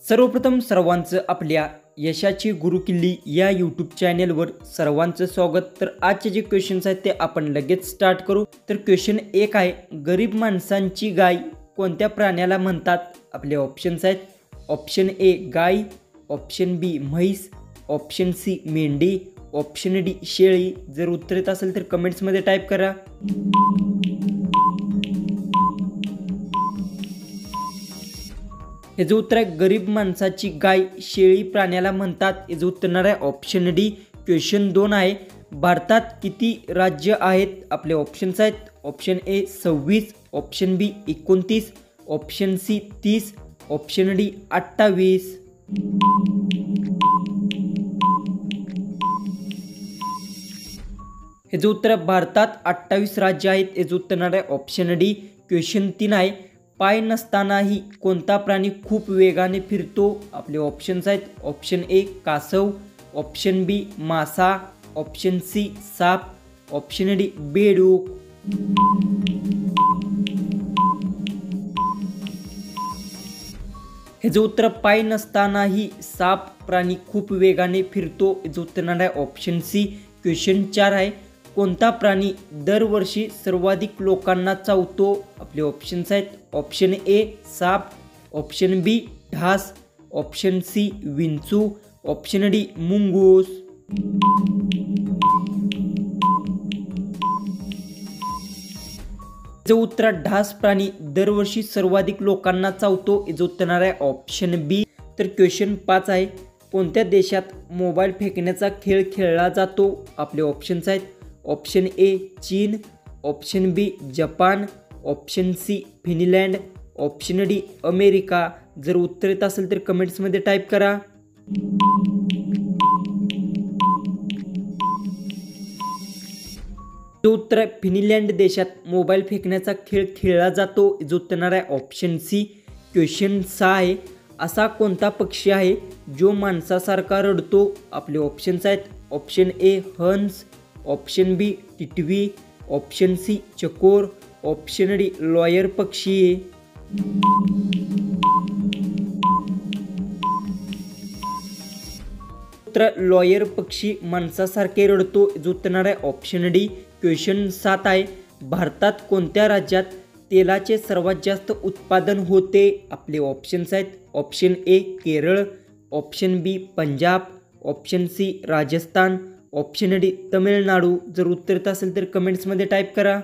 सर्वप्रथम सर्वांचं आपल्या यशाची गुरुकिल्ली या यूट्यूब चॅनेलवर सर्वांचं स्वागत। तर आजचे जे क्वेश्चन्स आहेत ते आपण लगेच स्टार्ट करू। तर क्वेश्चन 1 आहे, गरीब माणसांची गाय कोणत्या प्राण्याला म्हणतात? आपले ऑप्शन्स आहेत, ऑप्शन ए गाय, ऑप्शन बी म्हैस, ऑप्शन सी मेंढी, ऑप्शन डी शेळी। जर उत्तर येत असेल तर कमेंट्समध्ये टाईप करा। हे जो उत्तर आहे, गरीब माणसाची गाय शेळी प्राण्याला म्हणतात, हे जो उत्तर आहे ऑप्शन डी। क्वेश्चन 2 आहे, भारतात किती राज्य आहेत? आपले ऑप्शन्स आहेत, option A 26, option B 29, option C 30, option D 28। हे जो उत्तर भारतात 28 राज्य आहेत, हे जो उत्तर आहे ऑप्शन डी। क्वेश्चन 3 आहे, पाय नसतानाही कोणता प्राणी खूप वेगाने फिरतो? आपले ऑप्शन्स आहेत, ऑप्शन ए कासव, ऑप्शन बी मासा, ऑप्शन सी साप, ऑप्शन डी बेडूक। हे जो उत्तर पाय नसतानाही साप प्राणी खूप वेगाने फिरतो, हे जो उत्तर आहे ऑप्शन सी। क्वेश्चन 4 आहे, कोणता प्राणी दरवर्षी सर्वाधिक लोकांना चावतो? आपले ऑप्शन्स आहेत, ऑप्शन ए साप, ऑप्शन बी ढास, ऑप्शन सी विंचू, ऑप्शन डी मुंगूस। जो उत्तर ढास प्राणी दरवर्षी सर्वाधिक लोकांना चावतो, हे जो उत्तर आहे ऑप्शन बी। तर क्वेश्चन 5 आहे, कोणत्या देशात मोबाईल फेकण्याचा खेळ खेळला जातो? आपले ऑप्शन्स आहेत, ऑप्शन ए चीन, option B Japan, option C Finland, option D America. जर उत्तर येत असेल तर कमेंट्समध्ये टाईप करा। जो उत्तर आहे, फिनलँड देशात मोबाईल फेकण्याचा खेळ खेळला जातो, जो उत्तर आहे ऑप्शन सी। क्वेश्चन 6 आहे, असा कोणता पक्षी आहे जो माणसासारखा रडतो? आपले ऑप्शन्स आहेत, ऑप्शन ए हंस, ऑप्शन बी टिटवी, ऑप्शन सी चकोर, ऑप्शन डी लॉयर पक्षी। उत्तर लॉयर पक्षी माणसासारखे रडतो, जो उत्तर आहे ऑप्शन डी। क्वेश्चन 7 आहे, भारतात कोणत्या राज्यात तेलाचे सर्वात जास्त उत्पादन होते? आपले ऑप्शन्स आहेत, option A Kerala, option B Punjab, option C Rajasthan, option D Tamil Nadu. जर उत्तर येत असेल तर कमेंट्समध्ये टाईप करा।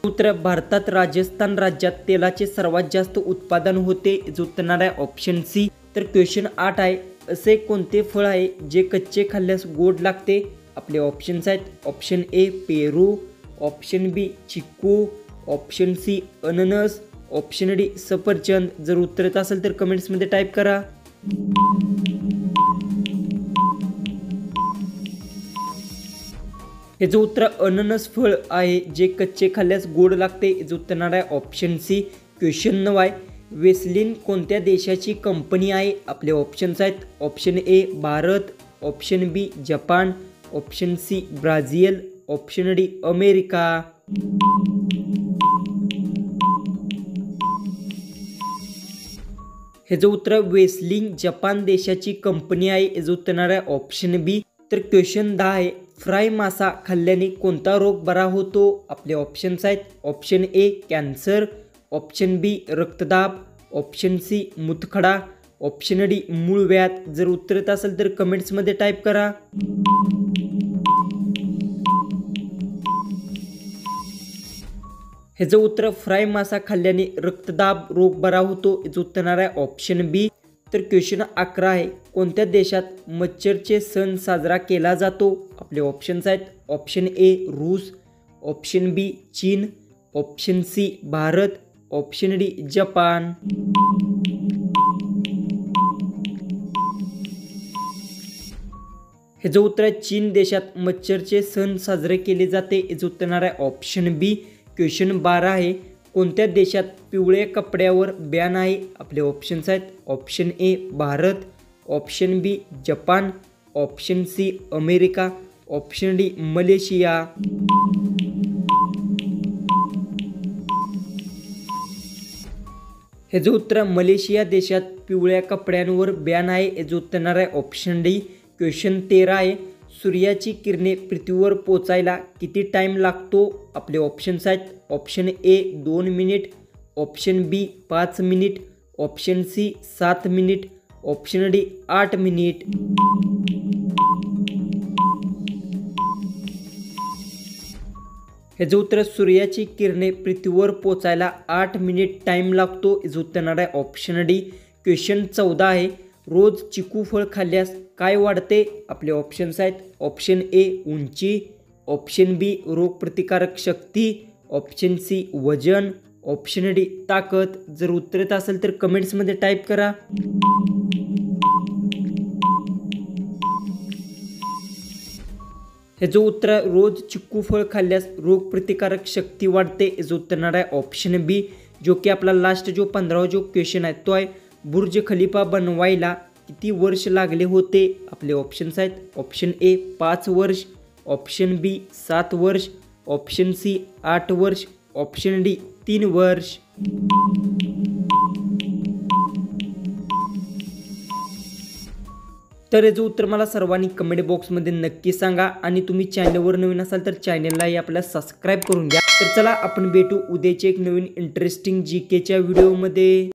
उत्तर भारतात राजस्थान राज्यात तेलाचे सर्वात जास्त उत्पादन होते, जो उत्तर आहे ऑप्शन सी। तर क्वेश्चन 8 आहे, असे कोणते फळ आहे जे कच्चे खाल्ल्यास गोड लागते? आपले ऑप्शन्स आहेत, ऑप्शन ए पेरू, ऑप्शन बी चिक्कू, ऑप्शन सी अननस, ऑप्शन डी सफरचंद। जर उत्तर येत असेल तर कमेंट्समध्ये टाईप करा। हे जो उत्तर अननस फळ आहे जे कच्चे खाल्ल्यास गोड लागते, जो उत्तर आहे ऑप्शन सी। क्वेश्चन 9 आहे, वेस्लिन कोणत्या देशाची कंपनी आहे? आपले ऑप्शन्स आहेत, option A Bharat, option B Japan, option C Brazil, option D America. हे जो उत्तर वेस्लिंग जपान देशाची कंपनी आहे, हे जो उत्तर आहे ऑप्शन बी। तर क्वेश्चन 10 आहे, फ्राय मासा खाल्ल्याने कोणता रोग बरा होतो? आपले ऑप्शन्स आहेत, ऑप्शन ए कॅन्सर, ऑप्शन बी रक्तदाब, ऑप्शन सी मुतखडा, ऑप्शन डी मूळव्याध। जर उत्तर येत असेल तर कमेंट्समध्ये टाईप करा। हे जो उत्तर फ्राय मासा खाल्ल्याने रक्तदाब रोग बरा होतो, जो उत्तर आहे ऑप्शन बी। तर क्वेश्चन 11 आहे, कोणत्या देशात मच्छरचे सण साजरा केला जातो? आपले ऑप्शन्स आहेत, ऑप्शन ए रूस, ऑप्शन बी चीन, option C Bharat, option D Japan. हे जो उत्तर आहे, चीन देशात मच्छरचे सण साजरे केले जाते, जो उत्तर आहे ऑप्शन बी। क्वेश्चन 12 आहे, कोणत्या देशात पिवळ्या कपड्यावर बॅन आहे? आपले ऑप्शन्स आहेत, option A Bharat, option B Japan, option C America, option D Malaysia. ह्याचं उत्तर मलेशिया देशात पिवळ्या कपड्यांवर बॅन आहे. ह्याचं उत्तर येणार आहे ऑप्शन डी. क्वेश्चन 13 आहे. सूर्याची किरणे पृथ्वीवर पोचायला किती टाईम लागतो? आपले ऑप्शन्स आहेत. Option A 2 minute, option B 5 minute, option C 7 minute, option D 8 minute. ह्याचं उत्तर सूर्याची किरणे पृथ्वीवर पोचायला 8 मिनिट टाईम लागतो. ह्याचं उत्तर येणार आहे ऑप्शन डी. क्वेश्चन 14 आहे. रोज चिकू फळ खाल्ल्यास काय वाढते? आपले ऑप्शन्स आहेत. ऑप्शन ए उंची, ऑप्शन बी रोगप्रतिकारक शक्ती, ऑप्शन सी वजन, ऑप्शन डी ताकद. जर उत्तर येत असेल तर कमेंट्समध्ये टाईप करा. ह्याचं उत्तर रोज चिक्कू फळ खाल्ल्यास रोगप्रतिकारक शक्ती वाढते. ह्याचं उत्तर येणार आहे ऑप्शन बी. जो की आपला लास्ट जो 15वा जो क्वेश्चन आहे तो आहे बुर्ज खलिफा बनवायला किती वर्ष लागले होते? आपले ऑप्शन्स आहेत. ऑप्शन ए 5 वर्ष, ऑप्शन बी 7 वर्ष, ऑप्शन सी 8 वर्ष, ऑप्शन डी 3 वर्ष. तर याचं उत्तर मला सर्वांनी कमेंट बॉक्समध्ये नक्की सांगा. आणि तुम्ही चॅनलवर नवीन असाल तर चॅनललाही आपल्याला सबस्क्राईब करून घ्या. तर चला आपण भेटू उद्याच्या एक नवीन इंटरेस्टिंग GKच्या व्हिडिओमध्ये.